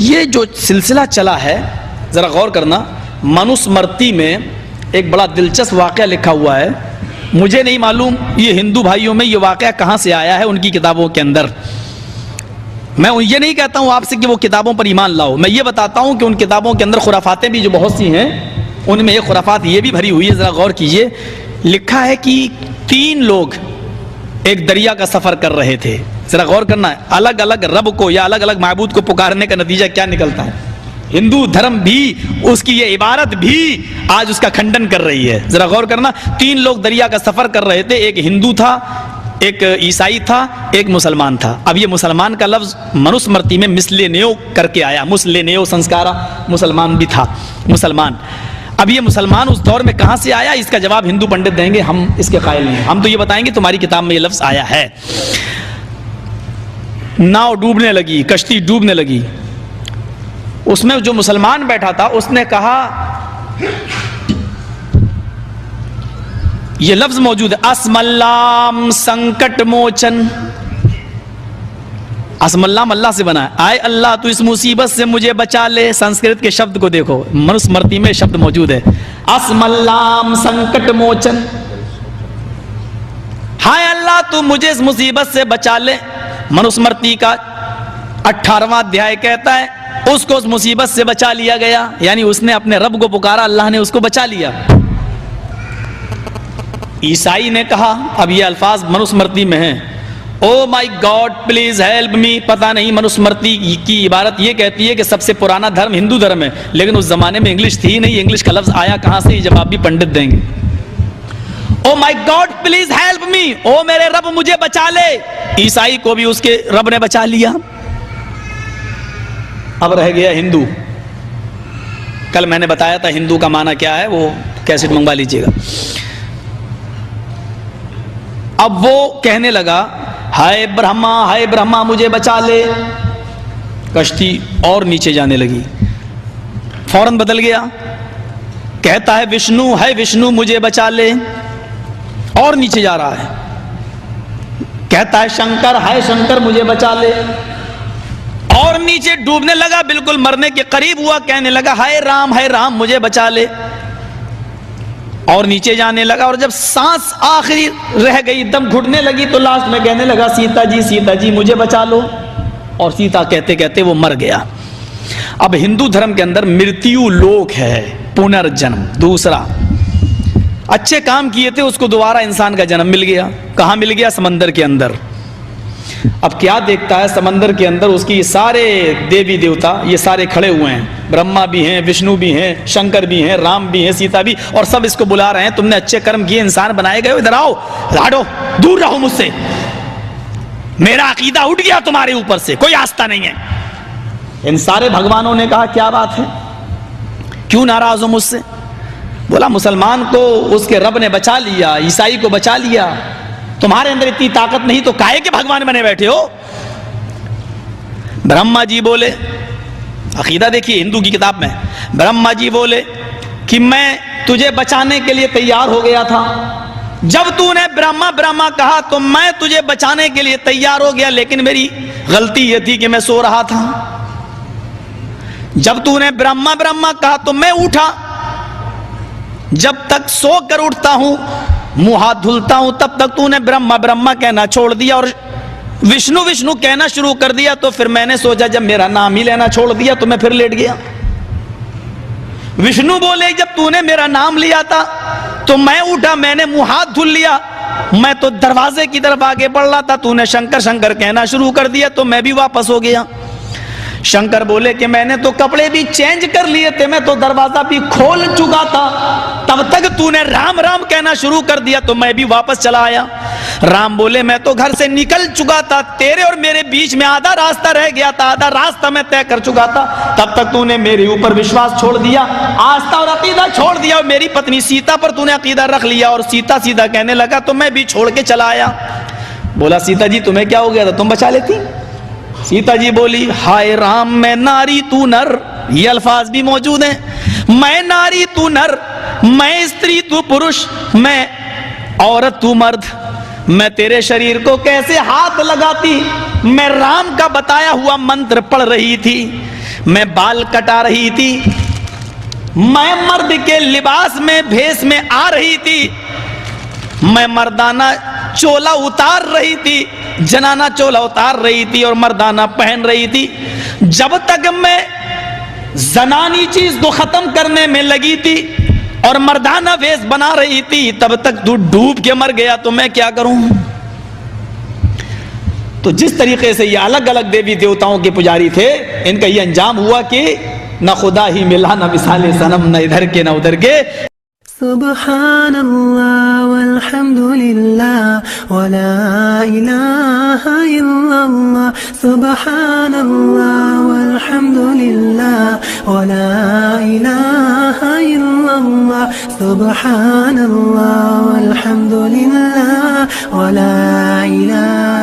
ये जो सिलसिला चला है ज़रा गौर करना, मनुस्मृति में एक बड़ा दिलचस्प वाक़या लिखा हुआ है। मुझे नहीं मालूम ये हिंदू भाइयों में ये वाक़या कहाँ से आया है उनकी किताबों के अंदर। मैं ये नहीं कहता हूँ आपसे कि वो किताबों पर ईमान लाओ, मैं ये बताता हूँ कि उन किताबों के अंदर खुराफातें भी जो बहुत सी हैं उनमें एक खुराफात ये भी भरी हुई है। ज़रा गौर कीजिए, लिखा है कि 3 लोग एक दरिया का सफ़र कर रहे थे। ज़रा गौर करना, अलग अलग रब को या अलग अलग माबूद को पुकारने का नतीजा क्या निकलता है। हिंदू धर्म भी उसकी ये इबारत भी आज उसका खंडन कर रही है। ज़रा गौर करना, 3 लोग दरिया का सफ़र कर रहे थे, एक हिंदू था, एक ईसाई था, एक मुसलमान था। अब ये मुसलमान का लफ्ज़ मनुस्मृति में मिसलेनेयो करके आया, मुसलेनेयो संस्कारा, मुसलमान भी था मुसलमान। अब ये मुसलमान उस दौर में कहाँ से आया, इसका जवाब हिंदू पंडित देंगे, हम इसके कायल नहीं। हम तो ये बताएंगे तुम्हारी किताब में ये लफ्ज़ आया है। नाव डूबने लगी, कश्ती डूबने लगी, उसमें जो मुसलमान बैठा था उसने कहा, ये लफ्ज मौजूद है, अस्मल्लाम संकट मोचन। अस्मल्लाम अल्लाह से बना है, आए अल्लाह तू इस मुसीबत से मुझे बचा ले। संस्कृत के शब्द को देखो, मनुस्मृति में शब्द मौजूद है, अस्मल्लाम संकट मोचन। हाय अल्लाह तू मुझे इस मुसीबत से बचा ले। मनुस्मृति का 18वां अध्याय कहता है उसको उस मुसीबत से बचा लिया गया, यानी उसने अपने रब को पुकारा, अल्लाह ने उसको बचा लिया। ईसाई ने कहा, अब ये अल्फाज मनुस्मृति में है, ओ माई गॉड प्लीज हेल्प मी। पता नहीं मनुस्मृति की इबारत ये कहती है कि सबसे पुराना धर्म हिंदू धर्म है, लेकिन उस जमाने में इंग्लिश थी नहीं, इंग्लिश का लफ्ज आया कहां से, ये जवाब भी पंडित देंगे। ओ माई गॉड प्लीज हेल्प मी, ओ मेरे रब मुझे बचा ले। ईसाई को भी उसके रब ने बचा लिया। अब रह गया हिंदू। कल मैंने बताया था हिंदू का माना क्या है, वो कैसेट मंगवा लीजिएगा। अब वो कहने लगा, हाय ब्रह्मा मुझे बचा ले। कश्ती और नीचे जाने लगी, फौरन बदल गया, कहता है विष्णु मुझे बचा ले, और नीचे जा रहा है, कहता है शंकर मुझे बचा ले, और नीचे डूबने लगा, बिल्कुल मरने के करीब हुआ, कहने लगा हाय राम मुझे बचा ले, और नीचे जाने लगा। और जब सांस आखिरी रह गई, दम घुटने लगी, तो लास्ट में कहने लगा सीता जी मुझे बचा लो, और सीता कहते कहते वो मर गया। अब हिंदू धर्म के अंदर मृत्यु लोक है, पुनर्जन्म। दूसरा, अच्छे काम किए थे उसको दोबारा इंसान का जन्म मिल गया। कहां मिल गया? समंदर के अंदर। अब क्या देखता है, समंदर के अंदर उसकी सारे देवी देवता ये सारे खड़े हुए हैं, ब्रह्मा भी हैं, विष्णु भी हैं, शंकर भी हैं, राम भी हैं, सीता भी, और सब इसको बुला रहे हैं, तुमने अच्छे कर्म किए, इंसान बनाए गए, इधर आओ, हटो, दूर रहो मुझसे, मेरा अकीदा उठ गया तुम्हारे ऊपर से, कोई आस्था नहीं है। इन सारे भगवानों ने कहा क्या बात है, क्यों नाराज हो मुझसे? बोला मुसलमान को उसके रब ने बचा लिया, ईसाई को बचा लिया, तुम्हारे अंदर इतनी ताकत नहीं तो काहे के भगवान बने बैठे हो? ब्रह्मा जी बोले, अकीदा देखिए हिंदू की किताब में, ब्रह्मा जी बोले कि मैं तुझे बचाने के लिए तैयार हो गया था, जब तूने ब्रह्मा कहा तो मैं तुझे बचाने के लिए तैयार हो गया, लेकिन मेरी गलती यह थी कि मैं सो रहा था। जब तूने ब्रह्मा कहा तो मैं उठा, जब तक सो कर उठता हूं, मुंह हाथ धुलता हूं, तब तक तूने ब्रह्मा कहना छोड़ दिया और विष्णु कहना शुरू कर दिया। तो फिर मैंने सोचा जब मेरा नाम ही लेना छोड़ दिया तो मैं फिर लेट गया। विष्णु बोले जब तूने मेरा नाम लिया था तो मैं उठा, मैंने मुंह हाथ धुल लिया, मैं तो दरवाजे की तरफ आगे बढ़ रहा था, तूने शंकर कहना शुरू कर दिया तो मैं भी वापस हो गया। शंकर बोले कि मैंने तो कपड़े भी चेंज कर लिए थे, मैं तो दरवाजा भी खोल चुका था, तब तक तूने राम कहना शुरू कर दिया तो मैं भी वापस चला आया। राम बोले मैं तो घर से निकल चुका था, तेरे और मेरे बीच में आधा रास्ता रह गया था, आधा रास्ता मैं तय कर चुका था, तब तक तूने मेरे ऊपर विश्वास छोड़ दिया, आस्था और अकीदा छोड़ दिया, और मेरी पत्नी सीता पर तूने अकीदा रख लिया, और सीता कहने लगा तो मैं भी छोड़ के चला आया। बोला सीता जी तुम्हें क्या हो गया था, तुम बचा लेती? सीता जी बोली हाय राम मैं नारी तू नर, ये अल्फाज भी मौजूद हैं। मैं नारी तू नर, मैं स्त्री तू पुरुष, मैं औरत तू मर्द, मैं तेरे शरीर को कैसे हाथ लगाती, मैं राम का बताया हुआ मंत्र पढ़ रही थी, मैं बाल कटा रही थी, मैं मर्द के लिबास में भेष में आ रही थी, मैं मर्दाना चोला उतार रही थी, जनाना चोला उतार रही थी और मर्दाना पहन रही थी। जब तक मैं जनानी चीज को खत्म करने में लगी थी और मर्दाना वेश बना रही थी, तब तक तू डूब के मर गया, तो मैं क्या करूं। तो जिस तरीके से ये अलग अलग देवी देवताओं के पुजारी थे, इनका ये अंजाम हुआ कि न खुदा ही मिला, न मिसाले सनम, न इधर के न उधर के। सुब्हानल्लाह वल्हम्दुलिल्लाह वला इलाहा इल्लल्लाह, सुब्हानल्लाह वल्हम्दुलिल्लाह वला इलाहा इल्लल्लाह, सुब्हानल्लाह वल्हम्दुलिल्लाह वला इलाहा